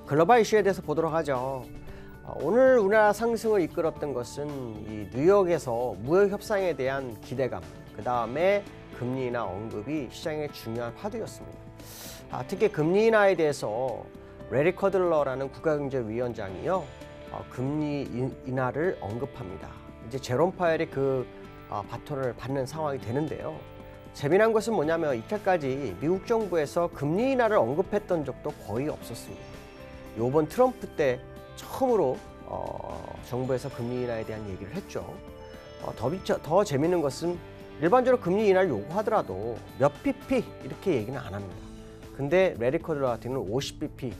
글로벌 이슈에 대해서 보도록 하죠. 오늘 우리나라 상승을 이끌었던 것은 이 뉴욕에서 무역 협상에 대한 기대감, 그 다음에 금리 인하 언급이 시장의 중요한 화두였습니다. 특히 금리 인하에 대해서 레리 커들러라는 국가경제위원장이요, 금리 인하를 언급합니다. 이제 제롬 파웰이 그 바톤을 받는 상황이 되는데요. 재미난 것은 뭐냐면 이때까지 미국 정부에서 금리 인하를 언급했던 적도 거의 없었습니다. 이번 트럼프 때 처음으로 정부에서 금리 인하에 대한 얘기를 했죠. 더 재미있는 것은 일반적으로 금리 인하를 요구하더라도 몇 pp 이렇게 얘기는 안 합니다. 근데 레리 커들러 같은 경우는 50pp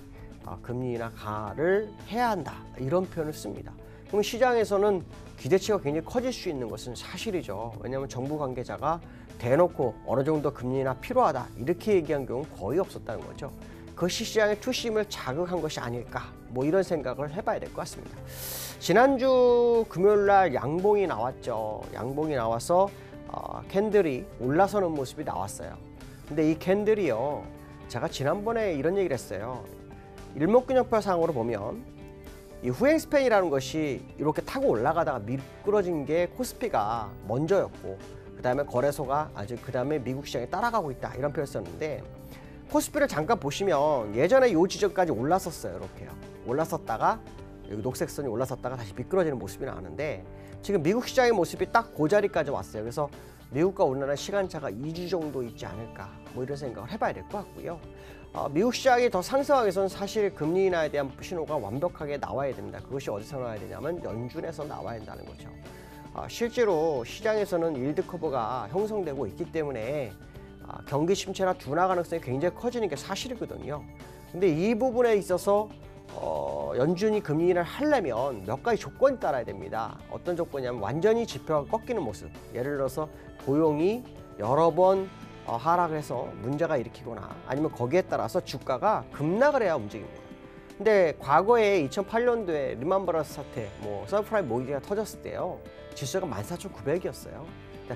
금리 인하를 해야 한다 이런 표현을 씁니다. 그럼 시장에서는 기대치가 굉장히 커질 수 있는 것은 사실이죠. 왜냐하면 정부 관계자가 대놓고 어느 정도 금리 인하 필요하다 이렇게 얘기한 경우는 거의 없었다는 거죠. 그것이 시장의 투심을 자극한 것이 아닐까 뭐 이런 생각을 해봐야 될 것 같습니다. 지난주 금요일날 양봉이 나왔죠. 양봉이 나와서 캔들이 올라서는 모습이 나왔어요. 근데 이 캔들이요, 제가 지난번에 이런 얘기를 했어요. 일목균형표상으로 보면 이 후행 스팬이라는 것이 이렇게 타고 올라가다가 미끄러진 게 코스피가 먼저였고, 그 다음에 거래소가 그 다음에 미국 시장에 따라가고 있다 이런 표현을 썼는데, 코스피를 잠깐 보시면 예전에 이 지점까지 올랐었어요. 이렇게요. 올랐었다가 여기 녹색 선이 올랐었다가 다시 미끄러지는 모습이 나왔는데, 지금 미국 시장의 모습이 딱 그 자리까지 왔어요. 그래서 미국과 우리나라 시간차가 2주 정도 있지 않을까 뭐 이런 생각을 해봐야 될 것 같고요. 미국 시장이 더 상승하기 위해서는 사실 금리 인하에 대한 신호가 완벽하게 나와야 됩니다. 그것이 어디서 나와야 되냐면 연준에서 나와야 한다는 거죠. 실제로 시장에서는 일드 커브가 형성되고 있기 때문에 경기 침체나 둔화 가능성이 굉장히 커지는 게 사실이거든요. 근데 이 부분에 있어서 연준이 금리 인하를 하려면 몇 가지 조건이 따라야 됩니다. 어떤 조건이냐면 완전히 지표가 꺾이는 모습. 예를 들어서 고용이 여러 번 하락을 해서 문제가 일으키거나 아니면 거기에 따라서 주가가 급락을 해야 움직입니다. 근데 과거에 2008년도에 리만 브라더스 사태, 서브프라임 모기지가 터졌을 때요, 지수가 14,900이었어요.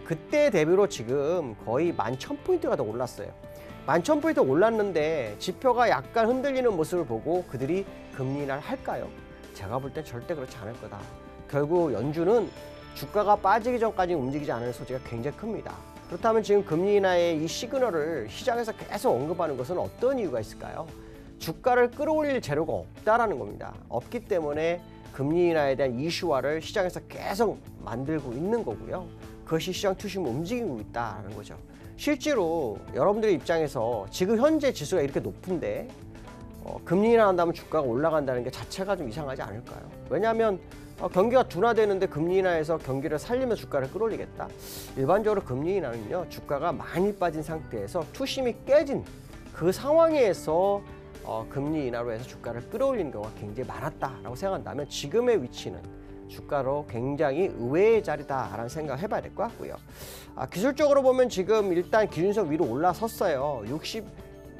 그때 대비로 지금 거의 11,000포인트가 더 올랐어요. 11,000포인트 올랐는데 지표가 약간 흔들리는 모습을 보고 그들이 금리 인하를 할까요? 제가 볼 땐 절대 그렇지 않을 거다. 결국 연준은 주가가 빠지기 전까지 움직이지 않을 소지가 굉장히 큽니다. 그렇다면 지금 금리 인하의 이 시그널을 시장에서 계속 언급하는 것은 어떤 이유가 있을까요? 주가를 끌어올릴 재료가 없다라는 겁니다. 없기 때문에 금리 인하에 대한 이슈화를 시장에서 계속 만들고 있는 거고요. 그것이 시장 투심을 움직이고 있다는 거죠. 실제로 여러분들의 입장에서 지금 현재 지수가 이렇게 높은데 금리 인하한다면 주가가 올라간다는 게 자체가 좀 이상하지 않을까요? 왜냐하면 경기가 둔화되는데 금리 인하해서 경기를 살리며 주가를 끌어올리겠다. 일반적으로 금리 인하는요, 주가가 많이 빠진 상태에서 투심이 깨진 그 상황에서 금리 인하로 해서 주가를 끌어올리는 경우가 굉장히 많았다라고 생각한다면 지금의 위치는 주가로 굉장히 의외의 자리다라는 생각을 해봐야 될 것 같고요. 기술적으로 보면 지금 일단 기준선 위로 올라섰어요.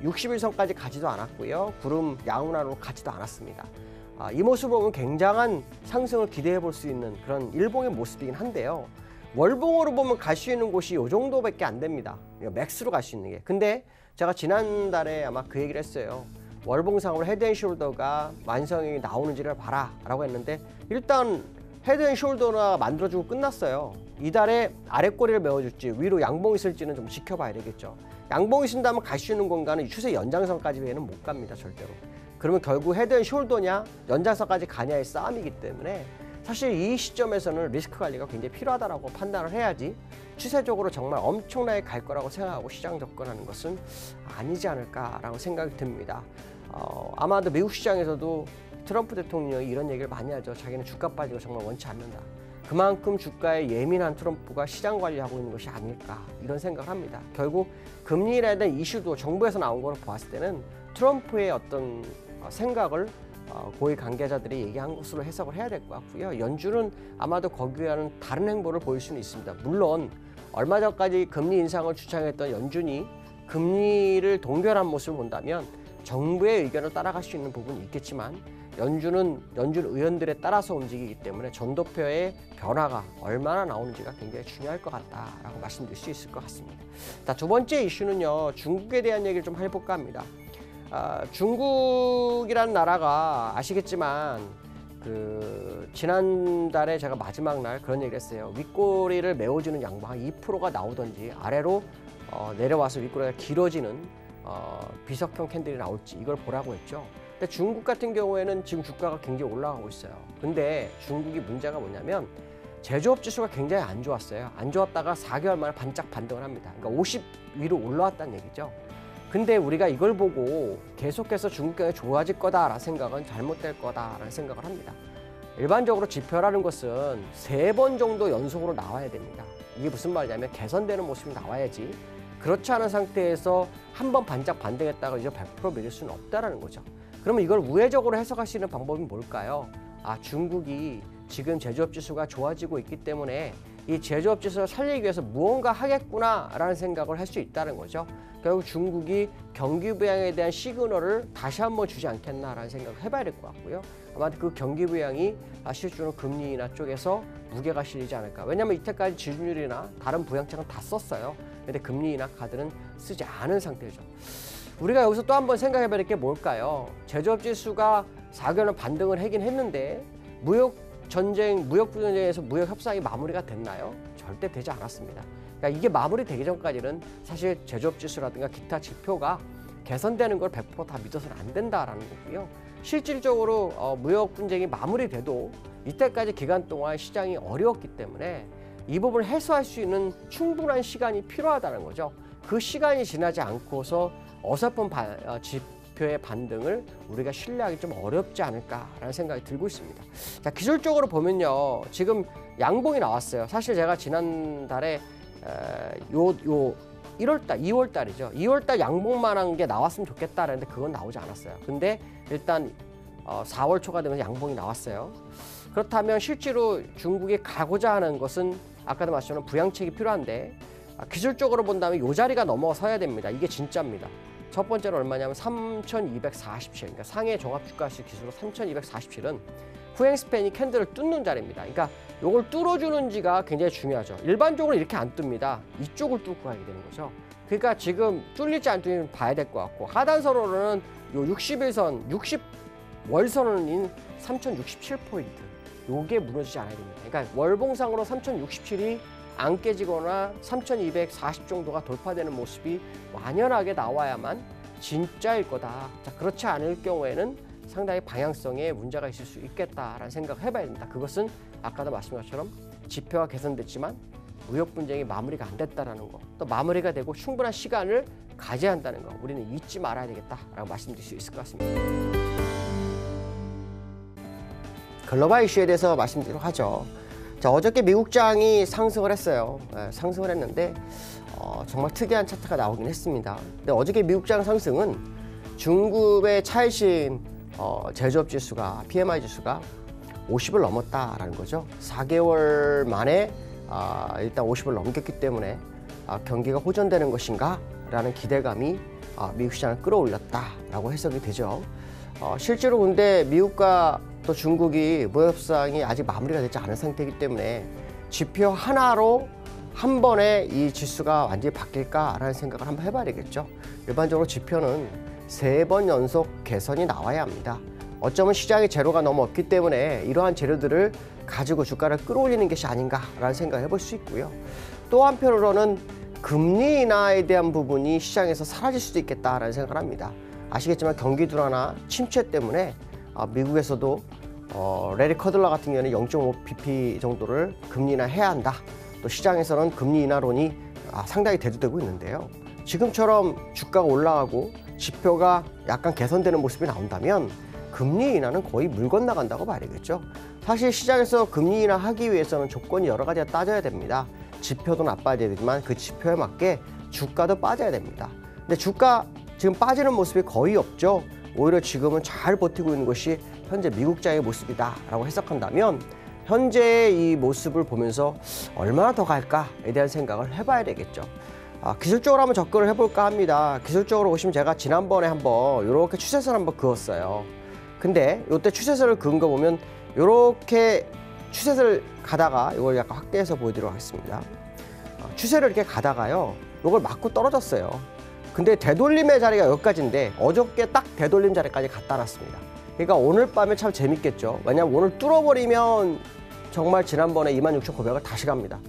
61선까지 가지도 않았고요. 구름 양운하로 가지도 않았습니다. 이 모습을 보면 굉장한 상승을 기대해 볼 수 있는 그런 일봉의 모습이긴 한데요. 월봉으로 보면 갈 수 있는 곳이 이 정도밖에 안 됩니다. 맥스로 갈 수 있는 게. 근데 제가 지난달에 아마 그 얘기를 했어요. 월봉상으로 헤드앤숄더가 완성이 나오는지를 봐라 라고 했는데, 일단 헤드앤숄더가 만들어지고 끝났어요. 이달에 아랫꼬리를 메워줄지 위로 양봉이 있을지는 좀 지켜봐야 되겠죠. 양봉이 쓴다면 갈 수 있는 공간은 추세 연장선까지 외에는 못 갑니다. 절대로. 그러면 결국 헤드앤숄더냐 연장선까지 가냐의 싸움이기 때문에 사실 이 시점에서는 리스크 관리가 굉장히 필요하다고 판단을 해야지 추세적으로 정말 엄청나게 갈 거라고 생각하고 시장 접근하는 것은 아니지 않을까라고 생각이 듭니다. 아마도 미국 시장에서도 트럼프 대통령이 이런 얘기를 많이 하죠. 자기는 주가 빠지고 정말 원치 않는다. 그만큼 주가에 예민한 트럼프가 시장 관리하고 있는 것이 아닐까 이런 생각을 합니다. 결국 금리 인하에 대한 이슈도 정부에서 나온 거로 보았을 때는 트럼프의 어떤 생각을 고위 관계자들이 얘기한 것으로 해석을 해야 될 것 같고요. 연준은 아마도 거기와는 다른 행보를 보일 수는 있습니다. 물론 얼마 전까지 금리 인상을 주장했던 연준이 금리를 동결한 모습을 본다면 정부의 의견을 따라갈 수 있는 부분이 있겠지만, 연준 의원들에 따라서 움직이기 때문에 전도표의 변화가 얼마나 나오는지가 굉장히 중요할 것 같다라고 말씀드릴 수 있을 것 같습니다. 자, 두 번째 이슈는요, 중국에 대한 얘기를 좀 해볼까 합니다. 중국이란 나라가 아시겠지만 지난달에 제가 마지막 날 그런 얘기를 했어요. 윗꼬리를 메워주는 양보 한 2%가 나오든지 아래로 내려와서 윗꼬리가 길어지는 비석형 캔들이 나올지 이걸 보라고 했죠. 근데 중국 같은 경우에는 지금 주가가 굉장히 올라가고 있어요. 근데 중국이 문제가 뭐냐면 제조업 지수가 굉장히 안 좋았어요. 안 좋았다가 4개월 만에 반짝 반등을 합니다. 그러니까 50 위로 올라왔다는 얘기죠. 근데 우리가 이걸 보고 계속해서 중국 경기 좋아질 거다라는 생각은 잘못될 거다라는 생각을 합니다. 일반적으로 지표라는 것은 3번 정도 연속으로 나와야 됩니다. 이게 무슨 말이냐면 개선되는 모습이 나와야지, 그렇지 않은 상태에서 한 번 반짝 반등했다가 이제 100% 밀릴 수는 없다라는 거죠. 그러면 이걸 우회적으로 해석할 수 있는 방법이 뭘까요? 중국이 지금 제조업 지수가 좋아지고 있기 때문에 이 제조업 지수를 살리기 위해서 무언가 하겠구나라는 생각을 할 수 있다는 거죠. 결국 중국이 경기 부양에 대한 시그널을 다시 한번 주지 않겠나라는 생각을 해봐야 될 것 같고요. 아마 그 경기 부양이 실제로 금리 인하 쪽에서 무게가 실리지 않을까. 왜냐하면 이때까지 지준율이나 다른 부양책은 다 썼어요. 근데 금리 인하 카드는 쓰지 않은 상태죠. 우리가 여기서 또 한번 생각해봐야 될 게 뭘까요? 제조업 지수가 4개월은 반등을 하긴 했는데 무역 분쟁에서 무역 협상이 마무리가 됐나요? 절대 되지 않았습니다. 그러니까 이게 마무리되기 전까지는 사실 제조업 지수라든가 기타 지표가 개선되는 걸 100% 다 믿어서는 안 된다라는 거고요. 실질적으로 무역 분쟁이 마무리돼도 이때까지 기간 동안 시장이 어려웠기 때문에 이 부분을 해소할 수 있는 충분한 시간이 필요하다는 거죠. 그 시간이 지나지 않고서 어설픈 지표의 반등을 우리가 신뢰하기 좀 어렵지 않을까라는 생각이 들고 있습니다. 자, 기술적으로 보면요, 지금 양봉이 나왔어요. 사실 제가 지난달에 2월달이죠. 2월달 양봉만한 게 나왔으면 좋겠다 그랬는데 그건 나오지 않았어요. 근데 일단 4월 초가 되면서 양봉이 나왔어요. 그렇다면 실제로 중국이 가고자 하는 것은 아까도 말씀드린 부양책이 필요한데 기술적으로 본다면 이 자리가 넘어서야 됩니다. 이게 진짜입니다. 첫 번째는 얼마냐면 3,247, 그러니까 상해 종합주가指数기술로 3,247은 후행 스팬이 캔들을 뚫는 자리입니다. 그러니까 이걸 뚫어주는지가 굉장히 중요하죠. 일반적으로 이렇게 안 뜹니다. 이쪽을 뚫고 가게 되는 거죠. 그러니까 지금 뚫릴지 안 뚫릴지 봐야 될 것 같고, 하단선으로는 요 61선, 60월선은 3,067포인트. 요게 무너지지 않아야 됩니다. 그러니까 월봉상으로 3,067이 안 깨지거나 3,240 정도가 돌파되는 모습이 완연하게 나와야만 진짜일 거다. 자, 그렇지 않을 경우에는 상당히 방향성에 문제가 있을 수 있겠다라는 생각을 해봐야 됩니다. 그것은 아까도 말씀드린 것처럼 지표가 개선됐지만 무역 분쟁이 마무리가 안 됐다는 거, 또 마무리가 되고 충분한 시간을 가져야 한다는 거, 우리는 잊지 말아야 되겠다라고 말씀드릴 수 있을 것 같습니다. 글로벌 이슈에 대해서 말씀드리도록 하죠. 자, 어저께 미국장이 상승을 했어요. 상승을 했는데 정말 특이한 차트가 나오긴 했습니다. 근데 어저께 미국장 상승은 중국의 차이신 제조업 지수가, PMI 지수가 50을 넘었다라는 거죠. 4개월 만에 일단 50을 넘겼기 때문에 경기가 호전되는 것인가 라는 기대감이 미국 시장을 끌어올렸다라고 해석이 되죠. 실제로 근데 미국과 또 중국이 무역협상이 아직 마무리가 되지 않은 상태이기 때문에 지표 하나로 한 번에 이 지수가 완전히 바뀔까라는 생각을 한번 해봐야 되겠죠. 일반적으로 지표는 3번 연속 개선이 나와야 합니다. 어쩌면 시장의 재료가 너무 없기 때문에 이러한 재료들을 가지고 주가를 끌어올리는 것이 아닌가라는 생각을 해볼 수 있고요. 또 한편으로는 금리 인하에 대한 부분이 시장에서 사라질 수도 있겠다라는 생각을 합니다. 아시겠지만 경기 둔화나 침체 때문에 미국에서도 레리 커들러 같은 경우는 0.5pp 정도를 금리 인하해야 한다. 또 시장에서는 금리 인하론이 상당히 대두되고 있는데요. 지금처럼 주가가 올라가고 지표가 약간 개선되는 모습이 나온다면 금리 인하는 거의 물 건너간다고 봐야 되겠죠. 사실 시장에서 금리 인하하기 위해서는 조건이 여러 가지가 따져야 됩니다. 지표도 나빠야 되지만 그 지표에 맞게 주가도 빠져야 됩니다. 근데 주가 지금 빠지는 모습이 거의 없죠. 오히려 지금은 잘 버티고 있는 것이 현재 미국장의 모습이다라고 해석한다면 현재의 이 모습을 보면서 얼마나 더 갈까에 대한 생각을 해봐야 되겠죠. 기술적으로 한번 접근을 해볼까 합니다. 기술적으로 보시면 제가 지난번에 한번 이렇게 추세선 한번 그었어요. 근데 이때 추세선을 그은 거 보면 이렇게 추세선을 가다가 이걸 약간 확대해서 보여드리도록 하겠습니다. 추세를 이렇게 가다가요, 이걸 맞고 떨어졌어요. 근데 되돌림의 자리가 여기까지인데 어저께 딱 되돌림 자리까지 갖다 놨습니다. 그러니까 오늘 밤에 참 재밌겠죠. 왜냐하면 오늘 뚫어버리면 정말 지난번에 26,900을 다시 갑니다.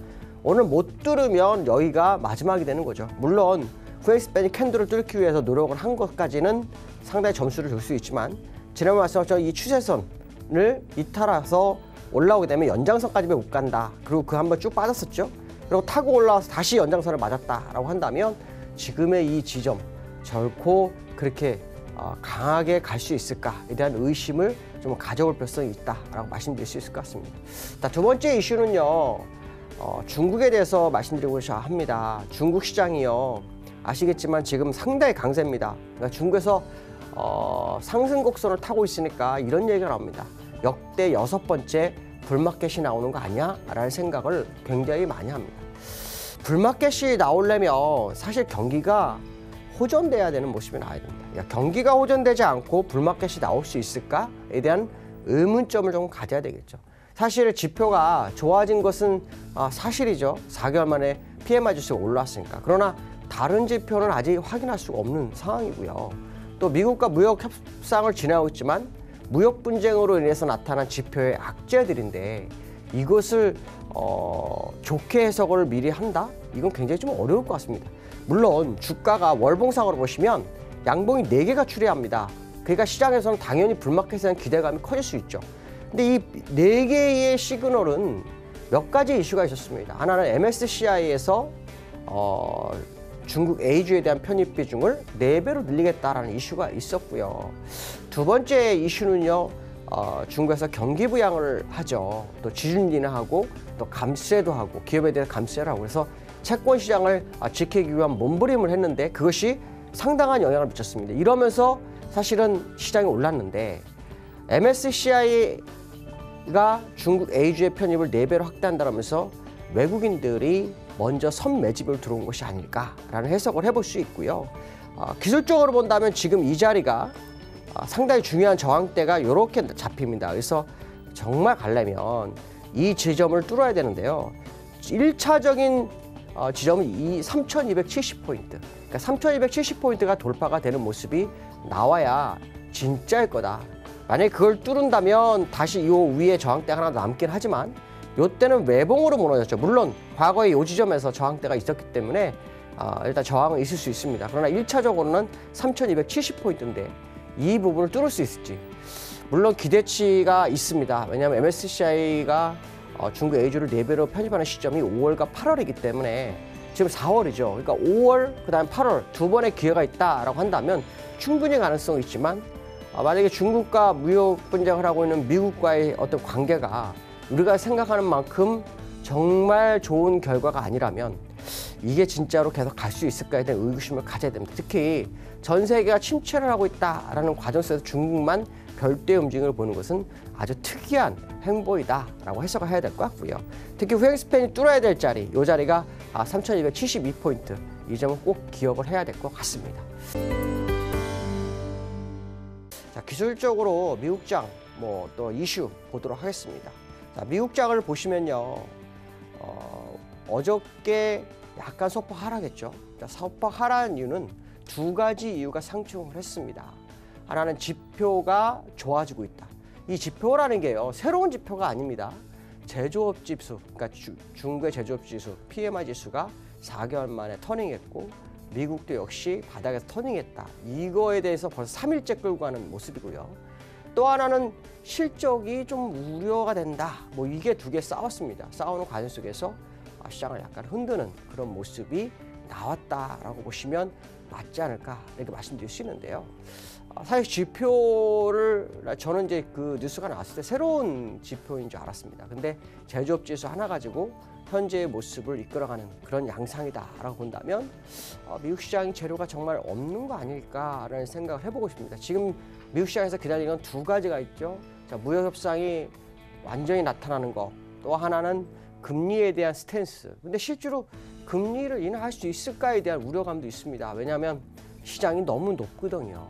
오늘 못 뚫으면 여기가 마지막이 되는 거죠. 물론 후엑스펜이 캔들을 뚫기 위해서 노력을 한 것까지는 상당히 점수를 줄 수 있지만 지난번에 말씀하셨던 이 추세선을 이탈해서 올라오게 되면 연장선까지 못 간다. 그리고 그 한번 쭉 빠졌었죠. 그리고 타고 올라와서 다시 연장선을 맞았다라고 한다면 지금의 이 지점 결코 그렇게 강하게 갈 수 있을까에 대한 의심을 좀 가져볼 필요성이 있다라고 말씀드릴 수 있을 것 같습니다. 자, 두 번째 이슈는요. 중국에 대해서 말씀드리고 합니다. 중국 시장이요. 아시겠지만 지금 상당히 강세입니다. 그러니까 중국에서 상승 곡선을 타고 있으니까 이런 얘기가 나옵니다. 역대 6번째 불마켓이 나오는 거 아니야? 라는 생각을 굉장히 많이 합니다. 불마켓이 나오려면 사실 경기가 호전돼야 되는 모습이 나와야 됩니다. 그러니까 경기가 호전되지 않고 불마켓이 나올 수 있을까에 대한 의문점을 좀 가져야 되겠죠. 사실 지표가 좋아진 것은 사실이죠. 4개월 만에 PMI 지수가 올라왔으니까. 그러나 다른 지표는 아직 확인할 수가 없는 상황이고요. 또 미국과 무역 협상을 진행하고 있지만 무역 분쟁으로 인해서 나타난 지표의 악재들인데 이것을 좋게 해석을 미리 한다? 이건 굉장히 좀 어려울 것 같습니다. 물론 주가가 월봉상으로 보시면 양봉이 4개가 출hiện 합니다. 그러니까 시장에서는 당연히 불마켓에 대한 기대감이 커질 수 있죠. 근데 이 4개의 시그널은 몇 가지 이슈가 있었습니다. 하나는 MSCI에서 중국 A주에 대한 편입 비중을 4배로 늘리겠다라는 이슈가 있었고요. 두 번째 이슈는요. 중국에서 경기 부양을 하죠. 또 지준리는 하고 또 감세도 하고 기업에 대한 감세를 하고 그래서 채권 시장을 지키기 위한 몸부림을 했는데 그것이 상당한 영향을 미쳤습니다. 이러면서 사실은 시장이 올랐는데 MSCI가 중국 A주의 편입을 4배로 확대한다면서 외국인들이 먼저 선매집을 들어온 것이 아닐까라는 해석을 해볼 수 있고요. 기술적으로 본다면 지금 이 자리가 상당히 중요한 저항대가 이렇게 잡힙니다. 그래서 정말 가려면 이 지점을 뚫어야 되는데요. 1차적인 지점은 이 3,270포인트. 그러니까 3,270포인트가 돌파가 되는 모습이 나와야 진짜일 거다. 만약에 그걸 뚫은다면 다시 이 위에 저항대가 하나 남긴 하지만 이때는 외봉으로 무너졌죠. 물론 과거에 이 지점에서 저항대가 있었기 때문에 일단 저항은 있을 수 있습니다. 그러나 1차적으로는 3,270포인트인데 이 부분을 뚫을 수 있을지 물론 기대치가 있습니다. 왜냐하면 MSCI가 중국 A주를 4배로 편입하는 시점이 5월과 8월이기 때문에 지금 4월이죠. 그러니까 5월 그다음 8월 두 번의 기회가 있다라고 한다면 충분히 가능성이 있지만 만약에 중국과 무역 분쟁을 하고 있는 미국과의 어떤 관계가 우리가 생각하는 만큼 정말 좋은 결과가 아니라면 이게 진짜로 계속 갈 수 있을까에 대한 의구심을 가져야 됩니다. 특히 전 세계가 침체를 하고 있다라는 과정 속에서 중국만 별도의 움직임을 보는 것은 아주 특이한 행보이다라고 해석을 해야 될 것 같고요. 특히 후엑스펜이 뚫어야 될 자리, 이 자리가 3,272포인트, 이 점은 꼭 기억을 해야 될 것 같습니다. 자, 기술적으로 미국장 또 이슈 보도록 하겠습니다. 자, 미국장을 보시면요, 어저께 약간 소폭 하락했죠. 소폭 하락한 이유는 두 가지 이유가 상충을 했습니다. 하나는 지표가 좋아지고 있다. 이 지표라는 게요, 새로운 지표가 아닙니다. 제조업 지수, 그러니까 중국의 제조업 지수, PMI 지수가 4개월 만에 터닝했고 미국도 역시 바닥에서 터닝했다. 이거에 대해서 벌써 3일째 끌고 가는 모습이고요. 또 하나는 실적이 좀 우려가 된다. 이게 두 개 싸웠습니다. 싸우는 과정 속에서 시장을 약간 흔드는 그런 모습이 나왔다라고 보시면 맞지 않을까 이렇게 말씀드릴 수 있는데요. 사실 지표를 저는 이제 그 뉴스가 나왔을 때 새로운 지표인 줄 알았습니다. 근데 제조업 지수 하나 가지고 현재의 모습을 이끌어가는 그런 양상이다라고 본다면 미국 시장이 재료가 정말 없는 거 아닐까라는 생각을 해보고 싶습니다. 지금 미국 시장에서 기다리는 건 두 가지가 있죠. 자, 무역 협상이 완전히 나타나는 거, 또 하나는 금리에 대한 스탠스. 근데 실제로 금리를 인하할 수 있을까에 대한 우려감도 있습니다. 왜냐하면 시장이 너무 높거든요.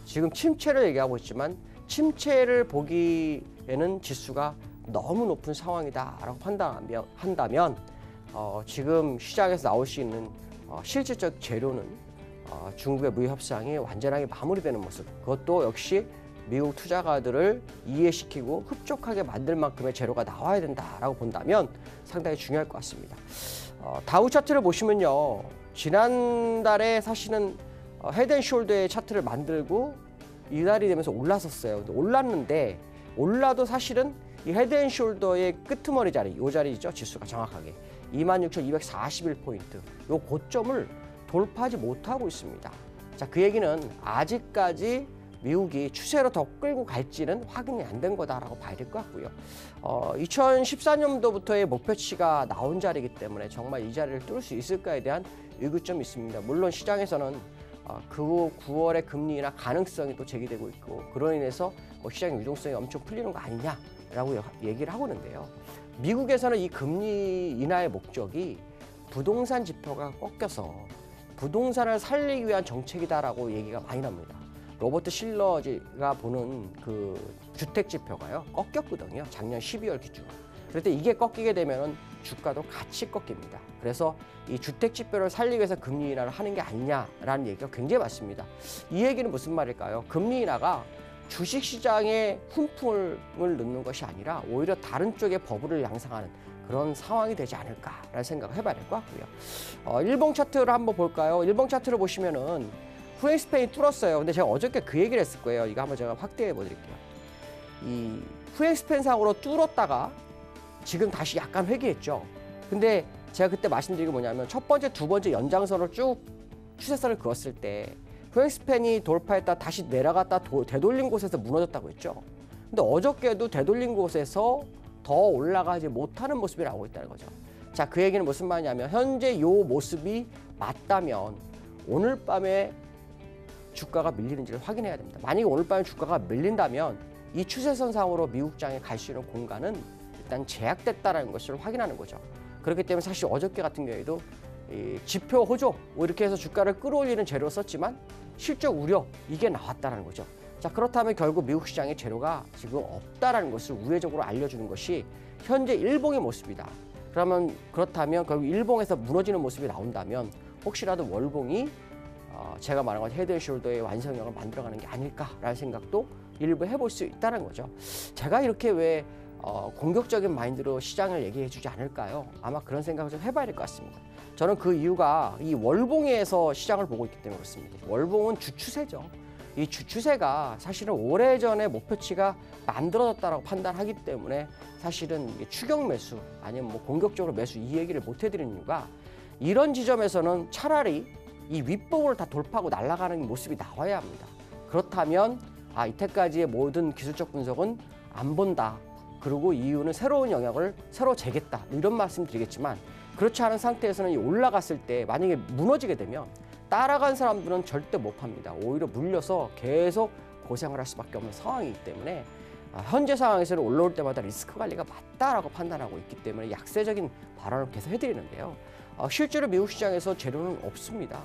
지금 침체를 얘기하고 있지만 침체를 보기에는 지수가 너무 높은 상황이다라고 판단한다면 지금 시장에서 나올 수 있는 실질적 재료는 중국의 무역 협상이 완전하게 마무리되는 모습, 그것도 역시 미국 투자가들을 이해시키고 흡족하게 만들 만큼의 재료가 나와야 된다라고 본다면 상당히 중요할 것 같습니다. 다우 차트를 보시면요, 지난달에 사실은 헤드앤숄더의 차트를 만들고 이달이 되면서 올랐었어요. 올랐는데 올라도 사실은 이 헤드앤숄더의 끄트머리 자리, 이 자리죠, 지수가 정확하게 26,241포인트, 이 고점을 돌파하지 못하고 있습니다. 자, 그 얘기는 아직까지 미국이 추세로 더 끌고 갈지는 확인이 안 된 거다라고 봐야 될 것 같고요. 2014년도부터의 목표치가 나온 자리이기 때문에 정말 이 자리를 뚫을 수 있을까에 대한 의구점이 있습니다. 물론 시장에서는 그 9월의 금리 인하 가능성이 또 제기되고 있고, 그로 인해서 시장 유동성이 엄청 풀리는 거 아니냐라고 얘기를 하고 있는데요. 미국에서는 이 금리 인하의 목적이 부동산 지표가 꺾여서 부동산을 살리기 위한 정책이다라고 얘기가 많이 납니다. 로버트 실러가 보는 그 주택 지표가요, 꺾였거든요. 작년 12월 기준으로. 그런데 이게 꺾이게 되면은 주가도 같이 꺾입니다. 그래서 이 주택 지표를 살리기 위해서 금리 인하를 하는 게 아니냐라는 얘기가 굉장히 많습니다. 이 얘기는 무슨 말일까요? 금리 인하가 주식 시장에 훈풍을 넣는 것이 아니라 오히려 다른 쪽에 버블을 양상하는 그런 상황이 되지 않을까라는 생각을 해봐야 될 것 같고요. 일봉 차트를 한번 볼까요? 일봉 차트를 보시면은 후행스팬이 뚫었어요. 근데 제가 어저께 그 얘기를 했을 거예요. 이거 한번 제가 확대해 보드릴게요. 이 후행스팬상으로 뚫었다가 지금 다시 약간 회귀했죠. 근데 제가 그때 말씀드린 게 뭐냐면 첫 번째, 두 번째 연장선을 쭉 추세선을 그었을 때 후행스팬이 돌파했다 다시 내려갔다 되돌린 곳에서 무너졌다고 했죠. 근데 어저께도 되돌린 곳에서 더 올라가지 못하는 모습이 나오고 있다는 거죠. 자, 그 얘기는 무슨 말이냐면 현재 이 모습이 맞다면 오늘 밤에 주가가 밀리는지를 확인해야 됩니다. 만약에 오늘 밤에 주가가 밀린다면 이 추세선상으로 미국장에 갈 수 있는 공간은 일단 제약됐다는 것을 확인하는 거죠. 그렇기 때문에 사실 어저께 같은 경우에도 이 지표 호조 이렇게 해서 주가를 끌어올리는 재료 썼지만 실적 우려 이게 나왔다는 거죠. 자, 그렇다면 결국 미국 시장에 재료가 지금 없다라는 것을 우회적으로 알려주는 것이 현재 일봉의 모습이다. 그렇다면 결국 일봉에서 무너지는 모습이 나온다면 혹시라도 월봉이 제가 말한 것 헤드앤숄더의 완성형을 만들어가는 게 아닐까라는 생각도 일부 해볼 수 있다는 거죠. 제가 이렇게 왜 공격적인 마인드로 시장을 얘기해주지 않을까요? 아마 그런 생각을 좀 해봐야 될 것 같습니다. 저는 그 이유가 이 월봉에서 시장을 보고 있기 때문에 그렇습니다. 월봉은 주추세죠. 이 주추세가 사실은 오래전에 목표치가 만들어졌다고 판단하기 때문에 사실은 이게 추격 매수 아니면 뭐 공격적으로 매수 이 얘기를 못 해드리는 이유가 이런 지점에서는 차라리 이 윗봉을 다 돌파하고 날아가는 모습이 나와야 합니다. 그렇다면 이때까지의 모든 기술적 분석은 안 본다. 그리고 이유는 새로운 영역을 새로 재겠다. 이런 말씀 드리겠지만 그렇지 않은 상태에서는 올라갔을 때 만약에 무너지게 되면 따라간 사람들은 절대 못 팝니다. 오히려 물려서 계속 고생을 할 수밖에 없는 상황이기 때문에 현재 상황에서는 올라올 때마다 리스크 관리가 맞다라고 판단하고 있기 때문에 약세적인 발언을 계속 해드리는데요. 실제로 미국 시장에서 재료는 없습니다.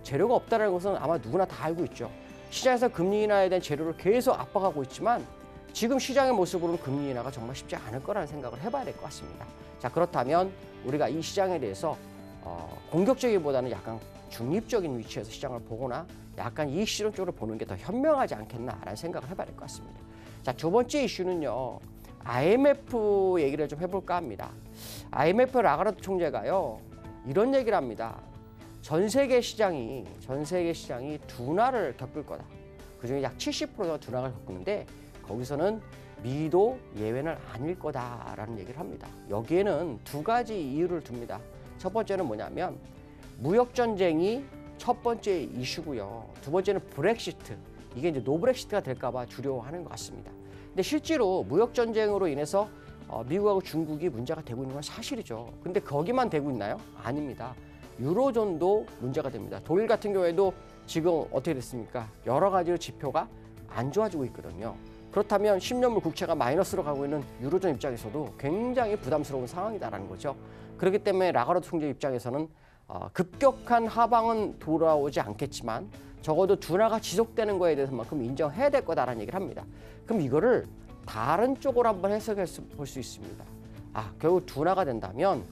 재료가 없다는 것은 아마 누구나 다 알고 있죠. 시장에서 금리 인하에 대한 재료를 계속 압박하고 있지만 지금 시장의 모습으로는 금리 인하가 정말 쉽지 않을 거라는 생각을 해봐야 될 것 같습니다. 자, 그렇다면 우리가 이 시장에 대해서 공격적이보다는 약간 중립적인 위치에서 시장을 보거나 약간 이익 실현 쪽으로 보는 게 더 현명하지 않겠나라는 생각을 해봐야 될 것 같습니다. 자, 두 번째 이슈는요. IMF 얘기를 좀 해볼까 합니다. IMF 라가르드 총재가요. 이런 얘기를 합니다. 전 세계 시장이 둔화를 겪을 거다. 그중에 약 70%가 둔화를 겪는데 거기서는 미도 예외는 아닐 거다라는 얘기를 합니다. 여기에는 두 가지 이유를 둡니다. 첫 번째는 뭐냐면 무역 전쟁이 첫 번째 이슈고요. 두 번째는 브렉시트. 이게 이제 노브렉시트가 될까 봐 두려워하는 것 같습니다. 근데 실제로 무역 전쟁으로 인해서 미국하고 중국이 문제가 되고 있는 건 사실이죠. 근데 거기만 되고 있나요? 아닙니다. 유로존도 문제가 됩니다. 독일 같은 경우에도 지금 어떻게 됐습니까? 여러 가지 지표가 안 좋아지고 있거든요. 그렇다면 10년물 국채가 마이너스로 가고 있는 유로존 입장에서도 굉장히 부담스러운 상황이다라는 거죠. 그렇기 때문에 라가르드 총재 입장에서는 급격한 하방은 돌아오지 않겠지만 적어도 둔화가 지속되는 거에 대해서만큼 인정해야 될 거다라는 얘기를 합니다. 그럼 이거를 다른 쪽으로 한번 해석해 볼 수 있습니다. 결국 둔화가 된다면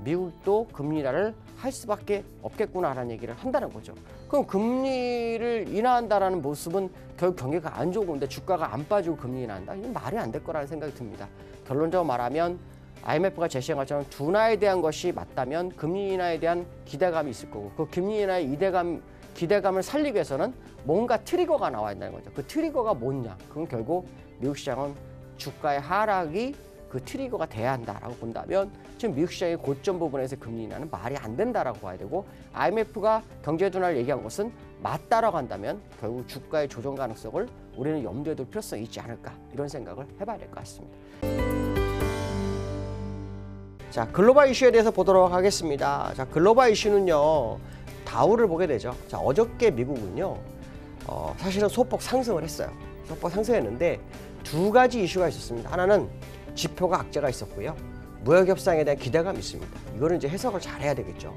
미국도 금리 인하를 할 수밖에 없겠구나라는 얘기를 한다는 거죠. 그럼 금리를 인하한다라는 모습은 결국 경기가 안 좋은 건데 주가가 안 빠지고 금리 인하한다? 이건 말이 안 될 거라는 생각이 듭니다. 결론적으로 말하면 IMF가 제시한 것처럼 둔화에 대한 것이 맞다면 금리 인하에 대한 기대감이 있을 거고, 그 금리 인하의 기대감을 살리기 위해서는 뭔가 트리거가 나와야 된다는 거죠. 그 트리거가 뭐냐? 그건 결국 미국 시장은 주가의 하락이 그 트리거가 돼야 한다라고 본다면 지금 미국 시장의 고점 부분에서 금리 인하는 말이 안 된다라고 봐야 되고, IMF가 경제 둔화를 얘기한 것은 맞다라고 한다면 결국 주가의 조정 가능성을 우리는 염두에 둘 필요성이 있지 않을까, 이런 생각을 해봐야 될 것 같습니다. 자, 글로벌 이슈에 대해서 보도록 하겠습니다. 자, 글로벌 이슈는요, 다우를 보게 되죠. 자, 어저께 미국은요, 사실은 소폭 상승을 했어요. 소폭 상승했는데 두 가지 이슈가 있었습니다. 하나는 지표가 악재가 있었고요. 무역 협상에 대한 기대감이 있습니다. 이거는 이제 해석을 잘 해야 되겠죠.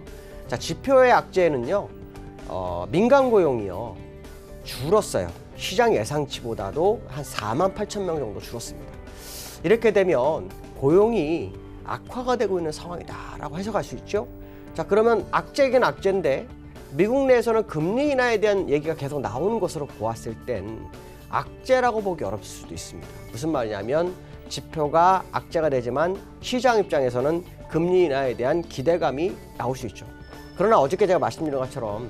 자, 지표의 악재는요, 민간 고용이요, 줄었어요. 시장 예상치보다도 한 48,000명 정도 줄었습니다. 이렇게 되면 고용이 악화가 되고 있는 상황이다라고 해석할 수 있죠. 자, 그러면 악재긴 악재인데 미국 내에서는 금리 인하에 대한 얘기가 계속 나오는 것으로 보았을 땐 악재라고 보기 어렵을 수도 있습니다. 무슨 말이냐면 지표가 악재가 되지만 시장 입장에서는 금리 인하에 대한 기대감이 나올 수 있죠. 그러나 어저께 제가 말씀드린 것처럼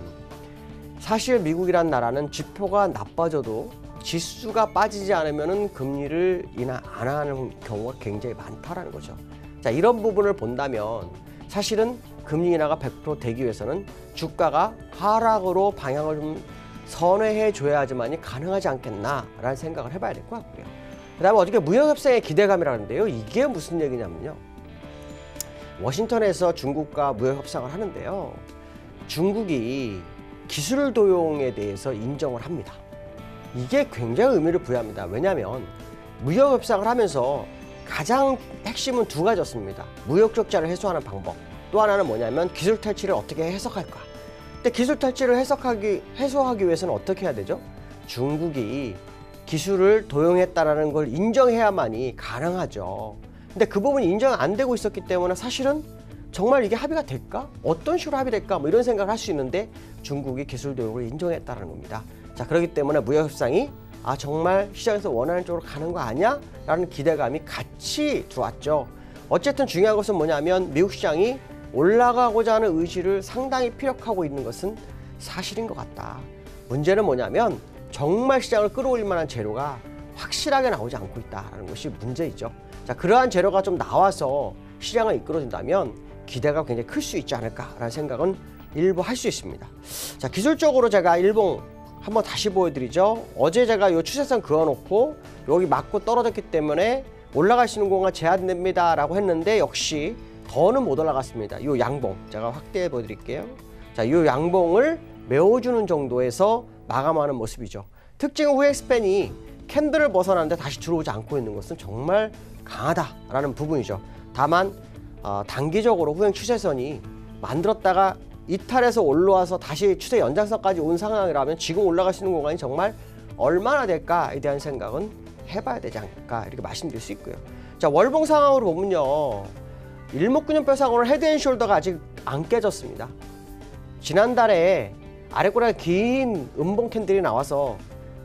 사실 미국이란 나라는 지표가 나빠져도 지수가 빠지지 않으면 금리를 인하 안 하는 경우가 굉장히 많다라는 거죠. 자, 이런 부분을 본다면 사실은 금리 인하가 100% 되기 위해서는 주가가 하락으로 방향을 좀 선회해 줘야지만이 가능하지 않겠나라는 생각을 해봐야 될 것 같고요. 그 다음에 어저께 무역협상의 기대감이라는데요. 이게 무슨 얘기냐면요. 워싱턴에서 중국과 무역협상을 하는데요. 중국이 기술 도용에 대해서 인정을 합니다. 이게 굉장히 의미를 부여합니다. 왜냐하면 무역협상을 하면서 가장 핵심은 두 가지였습니다. 무역 적자를 해소하는 방법. 또 하나는 뭐냐면 기술 탈취를 어떻게 해석할까. 근데 기술 탈취를 해소하기 위해서는 어떻게 해야 되죠? 중국이 기술을 도용했다라는 걸 인정해야만이 가능하죠. 근데 그 부분이 인정 안 되고 있었기 때문에 사실은 정말 이게 합의가 될까? 어떤 식으로 합의될까? 뭐 이런 생각을 할 수 있는데 중국이 기술 도용을 인정했다는 겁니다. 자, 그렇기 때문에 무역협상이 정말 시장에서 원하는 쪽으로 가는 거 아니야? 라는 기대감이 같이 들어왔죠. 어쨌든 중요한 것은 뭐냐면 미국 시장이 올라가고자 하는 의지를 상당히 피력하고 있는 것은 사실인 것 같다. 문제는 뭐냐면 정말 시장을 끌어올릴 만한 재료가 확실하게 나오지 않고 있다는 것이 문제이죠. 자, 그러한 재료가 좀 나와서 시장을 이끌어준다면 기대가 굉장히 클 수 있지 않을까라는 생각은 일부 할 수 있습니다. 자, 기술적으로 제가 일봉 한번 다시 보여드리죠. 어제 제가 이 추세선 그어놓고 여기 맞고 떨어졌기 때문에 올라갈 수 있는 공간 제한됩니다 라고 했는데 역시 더는 못 올라갔습니다. 이 양봉 제가 확대해 보여드릴게요. 자, 이 양봉을 메워주는 정도에서 마감하는 모습이죠. 특징은 후행 스팬이 캔들을 벗어나는데 다시 들어오지 않고 있는 것은 정말 강하다라는 부분이죠. 다만 단기적으로 후행 추세선이 만들었다가 이탈해서 올라와서 다시 추세 연장선까지 온 상황이라면 지금 올라갈 수 있는 공간이 정말 얼마나 될까에 대한 생각은 해봐야 되지 않을까, 이렇게 말씀드릴 수 있고요. 자, 월봉 상황으로 보면요, 일목균형표상으로는 헤드앤숄더가 아직 안 깨졌습니다. 지난달에 아래꼬리가 긴 음봉 캔들이 나와서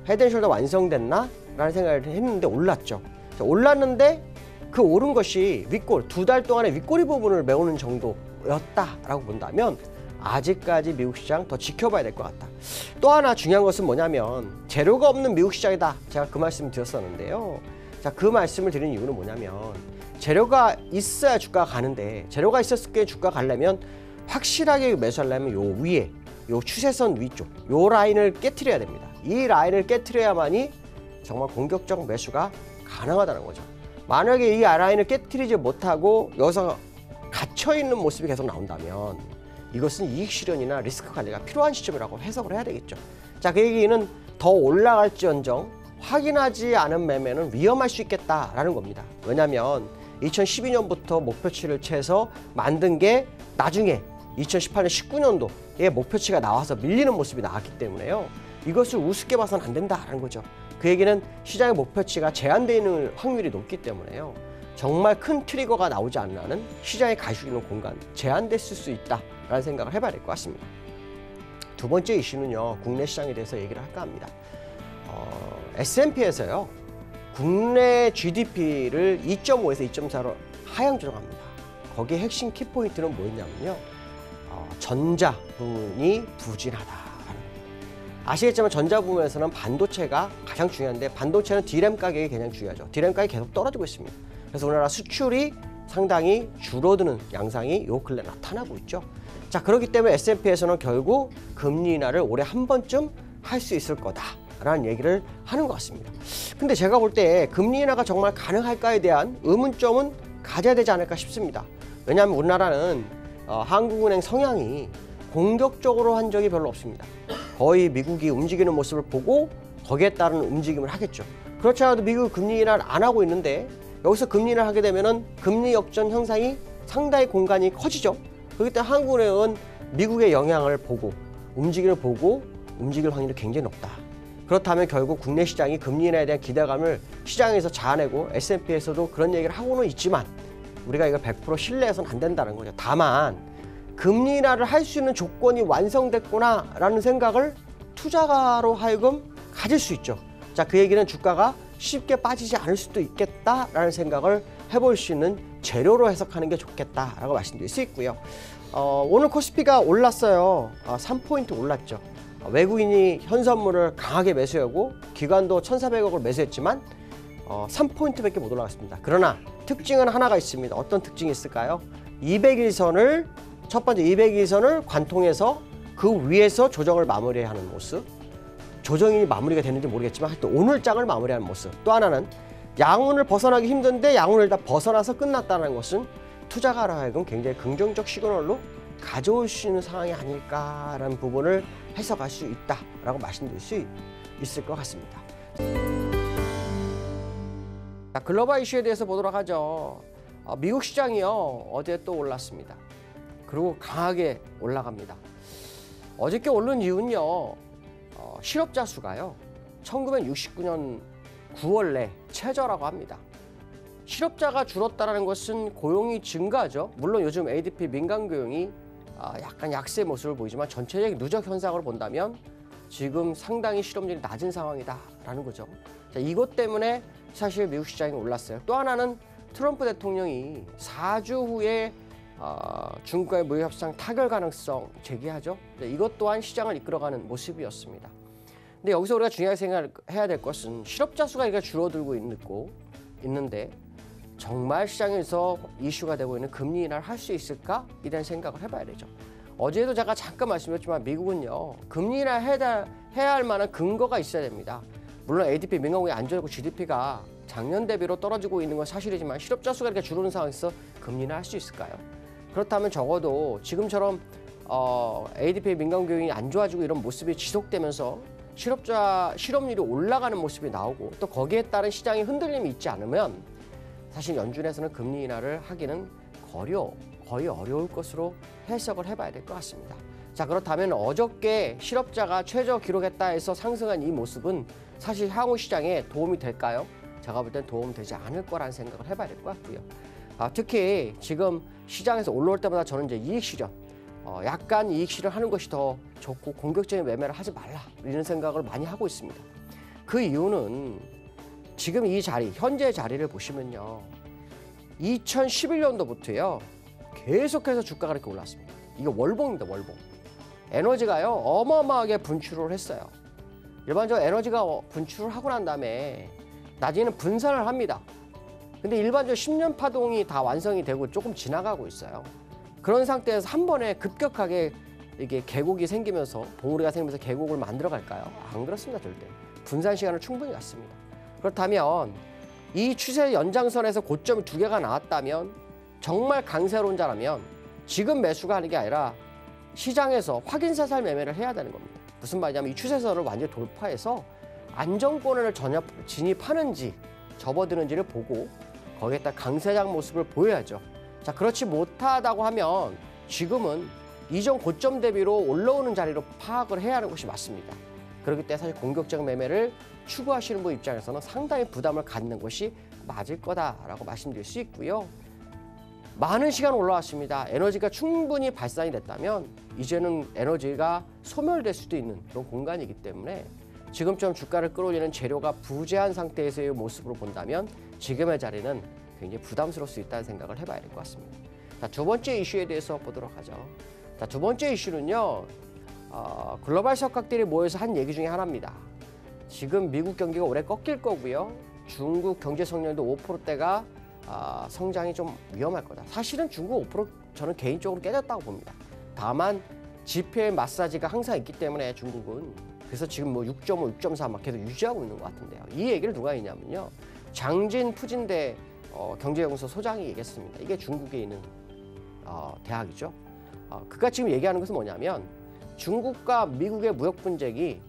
헤드앤숄더 완성됐나? 라는 생각을 했는데 올랐죠. 자, 올랐는데 그 오른 것이 윗골, 두 달 동안의 윗꼬리 부분을 메우는 정도였다라고 본다면 아직까지 미국 시장 더 지켜봐야 될 것 같다. 또 하나 중요한 것은 뭐냐면 재료가 없는 미국 시장이다. 제가 그 말씀을 드렸었는데요. 자, 그 말씀을 드리는 이유는 뭐냐면 재료가 있어야 주가가 가는데 재료가 있었을 때 주가가 가려면 확실하게 매수하려면 요 위에 요 추세선 위쪽 요 라인을 깨트려야 됩니다. 이 라인을 깨트려야만이 정말 공격적 매수가 가능하다는 거죠. 만약에 이 라인을 깨트리지 못하고 여기서 갇혀있는 모습이 계속 나온다면 이것은 이익 실현이나 리스크 관리가 필요한 시점이라고 해석을 해야 되겠죠. 자, 그 얘기는 더 올라갈지언정 확인하지 않은 매매는 위험할 수 있겠다라는 겁니다. 왜냐하면 2012년부터 목표치를 채서 만든 게 나중에 2018년 19년도에 목표치가 나와서 밀리는 모습이 나왔기 때문에요. 이것을 우습게 봐서는 안 된다라는 거죠. 그 얘기는 시장의 목표치가 제한되어 있는 확률이 높기 때문에요. 정말 큰 트리거가 나오지 않는 한은 시장에 갈 수 있는 공간 제한됐을 수 있다라는 생각을 해봐야 될 것 같습니다. 두 번째 이슈는요, 국내 시장에 대해서 얘기를 할까 합니다. S&P에서요, 국내 GDP를 2.5에서 2.4로 하향 조정합니다. 거기에 핵심 키포인트는 뭐였냐면요, 전자 부분이 부진하다. 아시겠지만 전자 부분에서는 반도체가 가장 중요한데, 반도체는 D램 가격이 가장 중요하죠. D램 가격이 계속 떨어지고 있습니다. 그래서 우리나라 수출이 상당히 줄어드는 양상이 요 근래 나타나고 있죠. 자, 그렇기 때문에 S&P에서는 결국 금리 인하를 올해 한 번쯤 할 수 있을 거다라는 얘기를 하는 것 같습니다. 근데 제가 볼 때 금리 인하가 정말 가능할까에 대한 의문점은 가져야 되지 않을까 싶습니다. 왜냐하면 우리나라는 한국은행 성향이 공격적으로 한 적이 별로 없습니다. 거의 미국이 움직이는 모습을 보고 거기에 따른 움직임을 하겠죠. 그렇지 않아도 미국이 금리 인하를 안 하고 있는데, 여기서 금리 인하를 하게 되면은 금리 역전 현상이 상당히 공간이 커지죠. 그렇기 때문에 한국은행은 미국의 영향을 보고 움직임을 보고 움직일 확률이 굉장히 높다. 그렇다면 결국 국내 시장이 금리 인하에 대한 기대감을 시장에서 자아내고 S&P에서도 그런 얘기를 하고는 있지만, 우리가 이걸 100% 신뢰해서는 안 된다는 거죠. 다만 금리 인하를 할 수 있는 조건이 완성됐구나라는 생각을 투자가로 하여금 가질 수 있죠. 자, 그 얘기는 주가가 쉽게 빠지지 않을 수도 있겠다라는 생각을 해볼 수 있는 재료로 해석하는 게 좋겠다라고 말씀드릴 수 있고요. 오늘 코스피가 올랐어요. 3포인트 올랐죠. 외국인이 현선물을 강하게 매수하고 기관도 1,400억을 매수했지만 3포인트밖에 못 올라갔습니다. 그러나 특징은 하나가 있습니다. 어떤 특징이 있을까요? 200일선을 첫 번째 200일선을 관통해서 그 위에서 조정을 마무리하는 모습. 조정이 마무리가 됐는지 모르겠지만 하여튼 오늘장을 마무리하는 모습. 또 하나는 양운을 벗어나기 힘든데 양운을 다 벗어나서 끝났다는 것은 투자가로 하여금 굉장히 긍정적 시그널로 가져올 수 있는 상황이 아닐까라는 부분을 해석할 수 있다라고 말씀드릴 수 있을 것 같습니다. 자, 글로벌 이슈에 대해서 보도록 하죠. 미국 시장이요, 어제 또 올랐습니다. 그리고 강하게 올라갑니다. 어저께 오른 이유는요, 실업자 수가요, 1969년 9월 내 최저라고 합니다. 실업자가 줄었다는 것은 고용이 증가하죠. 물론 요즘 ADP 민간 고용이 약간 약세의 모습을 보이지만 전체적인 누적 현상으로 본다면 지금 상당히 실업률이 낮은 상황이다라는 거죠. 자, 이것 때문에 사실 미국 시장이 올랐어요. 또 하나는 트럼프 대통령이 4주 후에 중국과의 무역 협상 타결 가능성 제기하죠. 이것 또한 시장을 이끌어가는 모습이었습니다. 근데 여기서 우리가 중요하게 생각해야 될 것은 실업자 수가 이렇게 줄어들고 있는데 정말 시장에서 이슈가 되고 있는 금리 인하를 할 수 있을까? 이런 생각을 해봐야 되죠. 어제도 제가 잠깐 말씀드렸지만 미국은요, 금리 인하 해야 할 만한 근거가 있어야 됩니다. 물론 ADP 민간고용이 안 좋고 GDP가 작년 대비로 떨어지고 있는 건 사실이지만 실업자 수가 이렇게 줄어드는 상황에서 금리 인하 할 수 있을까요? 그렇다면 적어도 지금처럼 ADP 민간고용이 안 좋아지고 이런 모습이 지속되면서 실업률이 올라가는 모습이 나오고 또 거기에 따른 시장의 흔들림이 있지 않으면 사실 연준에서는 금리 인하를 하기는 거의 어려울 것으로 해석을 해봐야 될 것 같습니다. 자, 그렇다면 어저께 실업자가 최저 기록했다 해서 상승한 이 모습은 사실 향후 시장에 도움이 될까요? 제가 볼 땐 도움 되지 않을 거라는 생각을 해봐야 될 것 같고요. 특히 지금 시장에서 올라올 때마다 저는 이제 이익 실현, 약간 이익 실현하는 것이 더 좋고 공격적인 매매를 하지 말라 이런 생각을 많이 하고 있습니다. 그 이유는 지금 이 자리, 현재 자리를 보시면요, 2011년도부터요 계속해서 주가가 이렇게 올랐습니다. 이게 월봉입니다, 월봉. 에너지가요 어마어마하게 분출을 했어요. 일반적으로 에너지가 분출을 하고 난 다음에 나중에는 분산을 합니다. 근데 일반적으로 10년 파동이 다 완성이 되고 조금 지나가고 있어요. 그런 상태에서 한 번에 급격하게 이게 계곡이 생기면서 봉우리가 생기면서 계곡을 만들어 갈까요? 안 그렇습니다, 절대. 분산 시간을 충분히 갖습니다. 그렇다면 이 추세 연장선에서 고점이 2개가 나왔다면 정말 강세론자라면 지금 매수가 하는 게 아니라 시장에서 확인사살 매매를 해야 되는 겁니다. 무슨 말이냐면 이 추세선을 완전히 돌파해서 안정권을 진입하는지 접어드는지를 보고 거기에다 강세장 모습을 보여야죠. 자, 그렇지 못하다고 하면 지금은 이전 고점 대비로 올라오는 자리로 파악을 해야 하는 것이 맞습니다. 그렇기 때문에 사실 공격적 매매를 추구하시는 분 입장에서는 상당히 부담을 갖는 것이 맞을 거다라고 말씀드릴 수 있고요. 많은 시간 올라왔습니다. 에너지가 충분히 발산이 됐다면 이제는 에너지가 소멸될 수도 있는 그런 공간이기 때문에 지금처럼 주가를 끌어올리는 재료가 부재한 상태에서의 모습으로 본다면 지금의 자리는 굉장히 부담스러울 수 있다는 생각을 해봐야 될 것 같습니다. 자, 두 번째 이슈에 대해서 보도록 하죠. 자, 두 번째 이슈는요. 글로벌 석학들이 모여서 한 얘기 중에 하나입니다. 지금 미국 경기가 올해 꺾일 거고요. 중국 경제 성장도 5%대가 성장이 좀 위험할 거다. 사실은 중국 5% 저는 개인적으로 깨졌다고 봅니다. 다만 지표의 마사지가 항상 있기 때문에 중국은 그래서 지금 뭐 6.5, 6.4 막 계속 유지하고 있는 것 같은데요. 이 얘기를 누가 했냐면요. 장진 푸진대 경제연구소 소장이 얘기했습니다. 이게 중국에 있는 대학이죠. 그가 지금 얘기하는 것은 뭐냐면 중국과 미국의 무역 분쟁이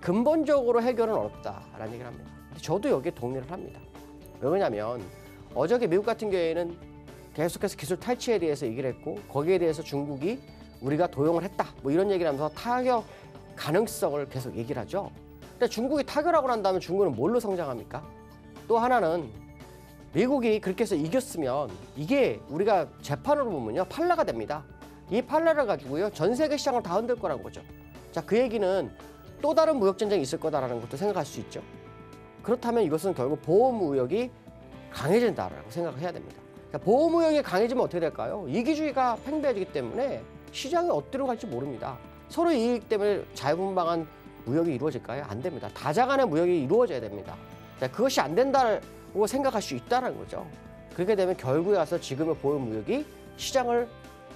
근본적으로 해결은 어렵다라는 얘기를 합니다. 저도 여기에 동의를 합니다. 왜 그러냐면 어저께 미국 같은 경우에는 계속해서 기술 탈취에 대해서 얘기를 했고 거기에 대해서 중국이 우리가 도용을 했다 뭐 이런 얘기를 하면서 타격 가능성을 계속 얘기를 하죠. 근데 중국이 타결하고 난 다음에 중국은 뭘로 성장합니까? 또 하나는 미국이 그렇게 해서 이겼으면 이게 우리가 재판으로 보면요 판례가 됩니다. 이 판례를 가지고요 전 세계 시장을 다 흔들 거라는 거죠. 자, 그 얘기는 또 다른 무역 전쟁이 있을 거다라는 것도 생각할 수 있죠. 그렇다면 이것은 결국 보호무역이 강해진다라고 생각을 해야 됩니다. 자, 보호무역이 강해지면 어떻게 될까요? 이기주의가 팽배해지기 때문에 시장이 어디로 갈지 모릅니다. 서로 이익 때문에 자유분방한 무역이 이루어질까요? 안 됩니다. 다자 간의 무역이 이루어져야 됩니다. 자, 그것이 안 된다고 생각할 수 있다는 거죠. 그렇게 되면 결국에 와서 지금의 보호무역이 시장을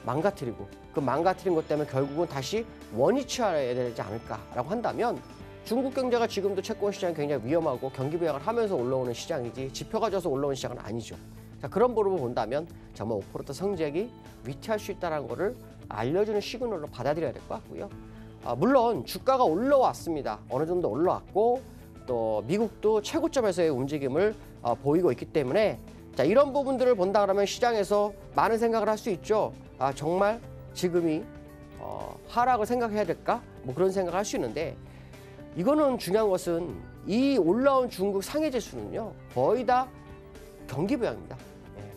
망가뜨리고 그 망가뜨린 것 때문에 결국은 다시 원위치해야 되지 않을까라고 한다면 중국 경제가 지금도 채권 시장이 굉장히 위험하고 경기 부양을 하면서 올라오는 시장이지 지표가 져서 올라오는 시장은 아니죠. 자, 그런 보름을 본다면 정말 5% 성장이 위태할 수 있다는 것을 알려주는 시그널로 받아들여야 될 것 같고요. 물론 주가가 올라왔습니다. 어느 정도 올라왔고 또 미국도 최고점에서의 움직임을 보이고 있기 때문에 자, 이런 부분들을 본다 그러면 시장에서 많은 생각을 할 수 있죠. 정말 지금이 하락을 생각해야 될까? 뭐 그런 생각을 할 수 있는데 이거는 중요한 것은 이 올라온 중국 상해 지수는요 거의 다 경기 부양입니다.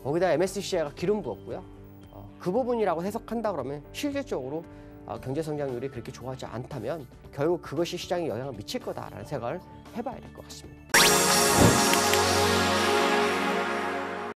거기다 MSCI가 기름 부었고요. 그 부분이라고 해석한다 그러면 실질적으로 경제 성장률이 그렇게 좋아하지 않다면 결국 그것이 시장에 영향을 미칠 거다라는 생각을 해봐야 될 것 같습니다.